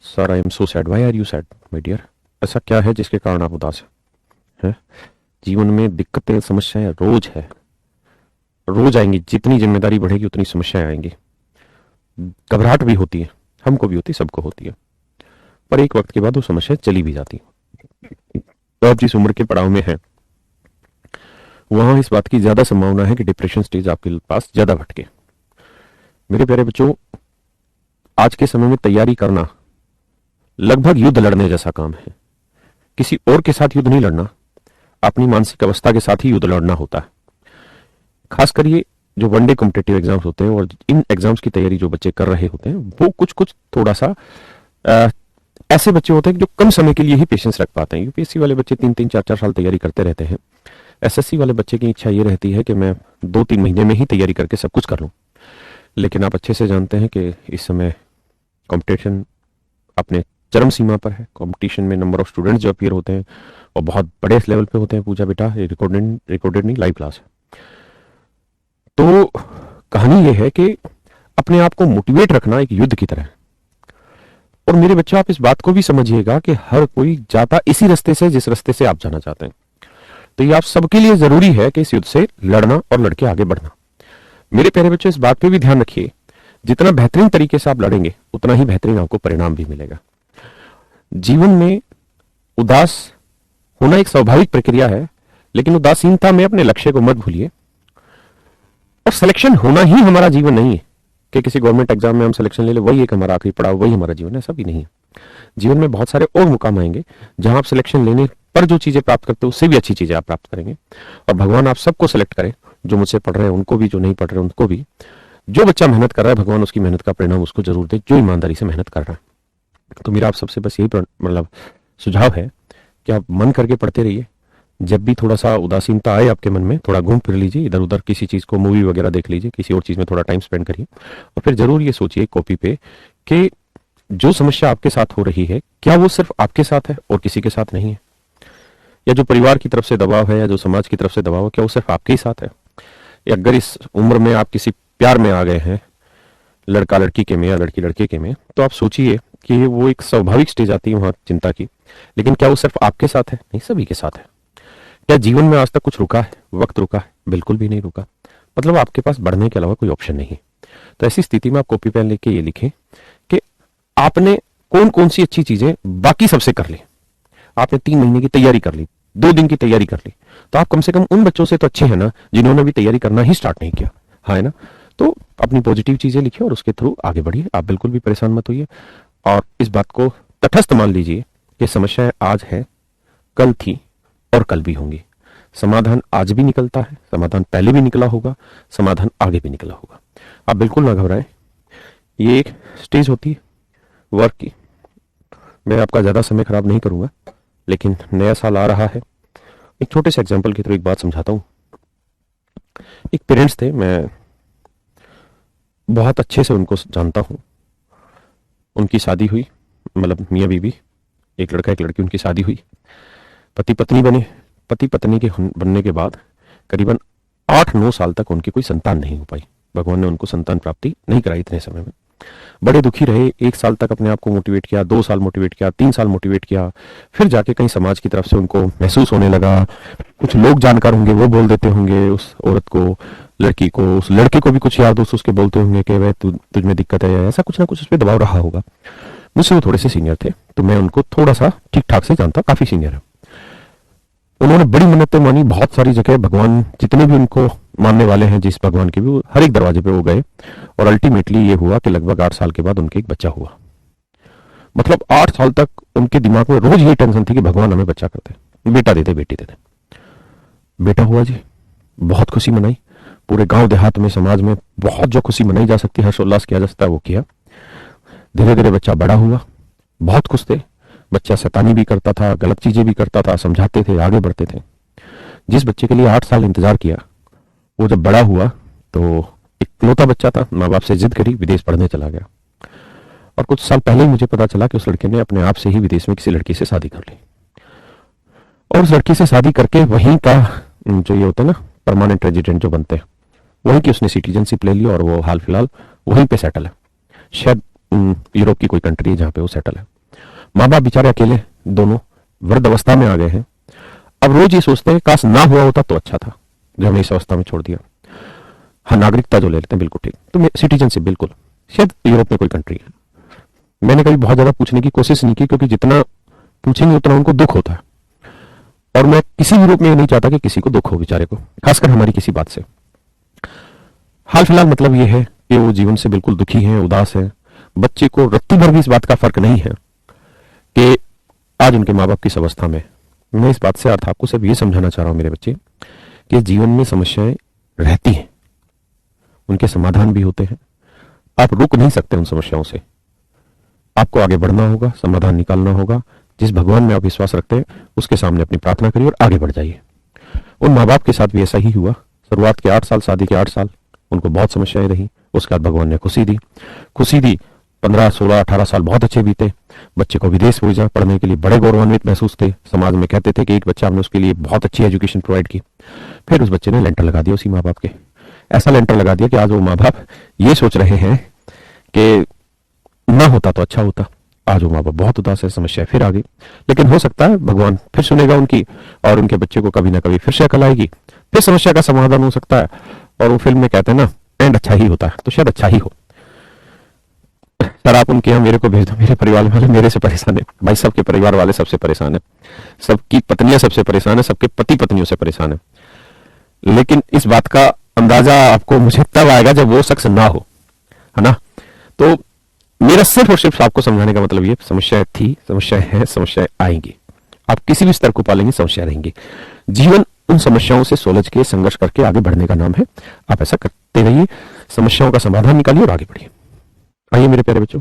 Sir I am so sad, why are you sad my dear? ऐसा क्या है जिसके कारण आप उदास हैं? जीवन में दिक्कतें समस्याएं रोज है, रोज आएंगी। जितनी जिम्मेदारी बढ़ेगी उतनी समस्याएं आएंगी। घबराहट भी होती है, हमको भी होती है, सबको होती है। पर एक वक्त के बाद वो समस्याएं चली भी जाती हैं। तो आप जिस उम्र के पड़ाव में हैं वहां इस बात की ज्यादा संभावना है कि डिप्रेशन स्टेज आपके पास ज्यादा भटके। मेरे प्यारे बच्चों, आज के समय में तैयारी करना लगभग युद्ध लड़ने जैसा काम है। किसी और के साथ युद्ध नहीं लड़ना, अपनी मानसिक अवस्था के साथ ही युद्ध लड़ना होता है। खासकर ये जो वनडे कॉम्पिटेटिव एग्जाम्स होते हैं और इन एग्जाम्स की तैयारी जो बच्चे कर रहे होते हैं वो कुछ कुछ थोड़ा सा ऐसे बच्चे होते हैं जो कम समय के लिए ही पेशेंस रख पाते हैं। यूपीएससी वाले बच्चे 3-3, 4-4 साल तैयारी करते रहते हैं। एसएससी वाले बच्चे की इच्छा ये रहती है कि मैं 2-3 महीने में ही तैयारी करके सब कुछ कर लूं। लेकिन आप अच्छे से जानते हैं कि इस समय कंपटीशन अपने चरम सीमा पर है। कंपटीशन में नंबर ऑफ स्टूडेंट्स जो अपीयर होते हैं और बहुत बड़े लेवल पे होते हैं। पूजा बेटा, ये रिकॉर्डेड नहीं, लाइव क्लास है। तो कहानी ये है कि अपने आप को मोटिवेट रखना एक युद्ध की तरह है। और मेरे बच्चों, आप इस बात को भी समझिएगा कि हर कोई जाता इसी रास्ते से जिस रास्ते से आप जाना चाहते हैं। तो ये आप सबके लिए जरूरी है कि इस युद्ध से लड़ना और लड़के आगे बढ़ना। मेरे प्यारे बच्चों, इस बात पे भी ध्यान रखिए, जितना बेहतरीन तरीके से आप लड़ेंगे उतना ही बेहतरीन आपको परिणाम भी मिलेगा। जीवन में उदास होना एक स्वाभाविक प्रक्रिया है, लेकिन उदासीनता में अपने लक्ष्य को मत भूलिए। और सिलेक्शन होना ही हमारा जीवन नहीं है कि किसी गवर्नमेंट एग्जाम में हम सिलेक्शन ले ले, वही एक हमारा आखिरी पड़ाव, वही हमारा जीवन है। ऐसा भी नहीं है। जीवन में बहुत सारे और मुकाम आएंगे जहां आप सिलेक्शन लेने पर जो चीजें प्राप्त करते हो उससे भी अच्छी चीजें आप प्राप्त करेंगे। और भगवान आप सबको सिलेक्ट करें, जो मुझसे पढ़ रहे हैं उनको भी, जो नहीं पढ़ रहे उनको भी। जो बच्चा मेहनत कर रहा है भगवान उसकी मेहनत का परिणाम उसको जरूर दे, जो ईमानदारी से मेहनत कर रहा है। तो मेरा आप सबसे बस यही मतलब सुझाव है कि आप मन करके पढ़ते रहिए। जब भी थोड़ा सा उदासीनता आए आपके मन में, थोड़ा घूम फिर लीजिए इधर उधर, किसी चीज को, मूवी वगैरह देख लीजिए, किसी और चीज में थोड़ा टाइम स्पेंड करिए। और फिर जरूर ये सोचिए कॉपी पे कि जो समस्या आपके साथ हो रही है क्या वो सिर्फ आपके साथ है और किसी के साथ नहीं है, या जो परिवार की तरफ से दबाव है या जो समाज की तरफ से दबाव है क्या वो सिर्फ आपके ही साथ है। या अगर इस उम्र में आप किसी प्यार में आ गए हैं, लड़का लड़की के में या लड़की लड़के के में, तो आप सोचिए कि वो एक स्वाभाविक स्टेज आती है वहां चिंता की। लेकिन क्या वो सिर्फ आपके साथ है? नहीं, सभी के साथ है। क्या जीवन में आज तक कुछ रुका है, वक्त रुका है? बिल्कुल भी नहीं रुका। मतलब आपके पास बढ़ने के अलावा कोई ऑप्शन नहीं है। तो ऐसी स्थिति में आप कॉपी पेन लेके ये लिखें कि आपने कौन कौन सी अच्छी चीजें बाकी सबसे कर ली। आपने 3 महीने की तैयारी कर ली, 2 दिन की तैयारी कर ली, तो आप कम से कम उन बच्चों से तो अच्छे हैं ना जिन्होंने भी तैयारी करना ही स्टार्ट नहीं किया। हाँ, है ना? तो अपनी पॉजिटिव चीजें लिखिए और उसके थ्रू आगे बढ़िए। आप बिल्कुल भी परेशान मत होइए और इस बात को तटस्थ मान लीजिए कि समस्याएं आज है, कल थी और कल भी होंगी। समाधान आज भी निकलता है, समाधान पहले भी निकला होगा, समाधान आगे भी निकला होगा। आप बिल्कुल ना घबराएं। ये एक स्टेज होती है वर्क की। मैं आपका ज्यादा समय खराब नहीं करूंगा, लेकिन नया साल आ रहा है। एक छोटे से एग्जाम्पल की तरह एक बात समझाता हूं। एक पेरेंट्स थे, मैं बहुत अच्छे से उनको जानता हूं। उनकी शादी हुई, मतलब मियाँ बीवी, एक लड़का एक लड़की, उनकी शादी हुई, पति पत्नी बने। पति पत्नी के बनने के बाद करीबन 8-9 साल तक उनकी कोई संतान नहीं हो पाई। भगवान ने उनको संतान प्राप्ति नहीं कराई इतने समय में। बड़े दुखी रहे। 1 साल तक अपने आप को मोटिवेट किया, 2 साल मोटिवेट किया, 3 साल मोटिवेट किया। फिर जाके कहीं समाज की तरफ से उनको महसूस होने लगा, कुछ लोग जानकार होंगे वो बोल देते होंगे उस औरत को, लड़की को, उस लड़के को भी कुछ यार दोस्त उसके बोलते होंगे कि वह तुझ में दिक्कत है, ऐसा कुछ ना कुछ उस पर दबाव रहा होगा। मुझसे वो थोड़े से सीनियर थे, तो मैं उनको थोड़ा सा ठीक ठाक से जानता, काफी सीनियर है। उन्होंने बड़ी मन्नतें मानी, बहुत सारी जगह भगवान जितने भी उनको मानने वाले हैं, जिस भगवान के भी, हर एक दरवाजे पे वो गए। और अल्टीमेटली ये हुआ कि लगभग 8 साल के बाद उनके एक बच्चा हुआ। मतलब 8 साल तक उनके दिमाग में रोज यही टेंशन थी कि भगवान हमें बच्चा करते, बेटा देते, बेटी देते। बेटा हुआ जी, बहुत खुशी मनाई। पूरे गांव देहात में, समाज में बहुत जो खुशी मनाई जा सकती है, हर्षोल्लास किया जा सकता है, वो किया। धीरे धीरे बच्चा बड़ा हुआ, बहुत खुश थे। बच्चा शैतानी भी करता था, गलत चीजें भी करता था, समझाते थे, आगे बढ़ते थे। जिस बच्चे के लिए 8 साल इंतजार किया, वो जब बड़ा हुआ तो इकलौता बच्चा था, माँ बाप से जिद करी, विदेश पढ़ने चला गया। और कुछ साल पहले ही मुझे पता चला कि उस लड़के ने अपने आप से ही विदेश में किसी लड़की से शादी कर ली। और उस लड़की से शादी करके वहीं का जो ये होता है ना परमानेंट रेजिडेंट जो बनते हैं, वहीं की उसने सिटीजनशिप ले ली और वो हाल फिलहाल वहीं पे सेटल है। शायद यूरोप की कोई कंट्री है जहाँ पे वो सेटल है। माँ बाप बेचारे अकेले, दोनों वृद्ध अवस्था में आ गए हैं। अब रोज ये सोचते हैं काश ना हुआ होता तो अच्छा था, जो हमने इस अवस्था में छोड़ दिया। हाँ, नागरिकता जो ले लेते हैं, बिल्कुल ठीक, तो सिटीजनशिप बिल्कुल, शायद यूरोप में कोई कंट्री है। मैंने कभी बहुत ज्यादा पूछने की कोशिश नहीं की, क्योंकि जितना पूछेंगे उतना उनको दुख होता है, और मैं किसी भी रूप में ये नहीं चाहता कि किसी को दुख हो बेचारे को, खासकर हमारी किसी बात से। हाल फिलहाल मतलब ये है कि वो जीवन से बिल्कुल दुखी हैं, उदास हैं। बच्चे को रत्ती भर भी इस बात का फर्क नहीं है कि आज उनके माँ बाप किस अवस्था में। मैं इस बात से अर्थ आपको सिर्फ ये समझाना चाह रहा हूं मेरे बच्चे, कि जीवन में समस्याएं रहती हैं, उनके समाधान भी होते हैं। आप रुक नहीं सकते उन समस्याओं से, आपको आगे बढ़ना होगा, समाधान निकालना होगा। जिस भगवान में आप विश्वास रखते हैं उसके सामने अपनी प्रार्थना करिए और आगे बढ़ जाइए। उन माँ बाप के साथ भी ऐसा ही हुआ। शुरुआत के 8 साल, शादी के 8 साल उनको बहुत समस्याएं रही, उसके बाद भगवान ने खुशी दी। 15, 16, 18 साल बहुत अच्छे बीते। बच्चे को विदेश भेजा पढ़ने के लिए, बड़े गौरवान्वित महसूस थे। समाज में कहते थे कि एक बच्चा, हमने उसके लिए बहुत अच्छी एजुकेशन प्रोवाइड की। फिर उस बच्चे ने लेंटर लगा दिया उसी माँ बाप के, ऐसा लेंटर लगा दिया कि आज वो माँ बाप ये सोच रहे हैं कि ना होता तो अच्छा होता। आज वो माँ बाप बहुत उदास है, समस्या फिर आ गई। लेकिन हो सकता है भगवान फिर सुनेगा उनकी, और उनके बच्चे को कभी ना कभी फिर से अकल आएगी, फिर समस्या का समाधान हो सकता है। और वो फिल्म में कहते हैं ना, एंड अच्छा ही होता है, तो शायद अच्छा ही हो। सर आप उनके यहाँ मेरे को भेज दो, मेरे परिवार वाले मेरे से परेशान है भाई, सबके परिवार वाले सबसे परेशान है, सबकी पत्नियां सबसे परेशान है, सबके पति पत्नियों से परेशान है। लेकिन इस बात का अंदाजा आपको मुझे तब आएगा जब वो शख्स ना हो, है ना। तो मेरा सिर्फ और सिर्फ आपको समझाने का मतलब ये, समस्याएं थी, समस्याएं हैं, समस्याएं आएंगी। आप किसी भी स्तर को पालेंगे, समस्या रहेंगी। जीवन उन समस्याओं से सुलझ के, संघर्ष करके आगे बढ़ने का नाम है। आप ऐसा करते रहिए, समस्याओं का समाधान निकालिए और आगे बढ़िए। आइए मेरे प्यारे बच्चों,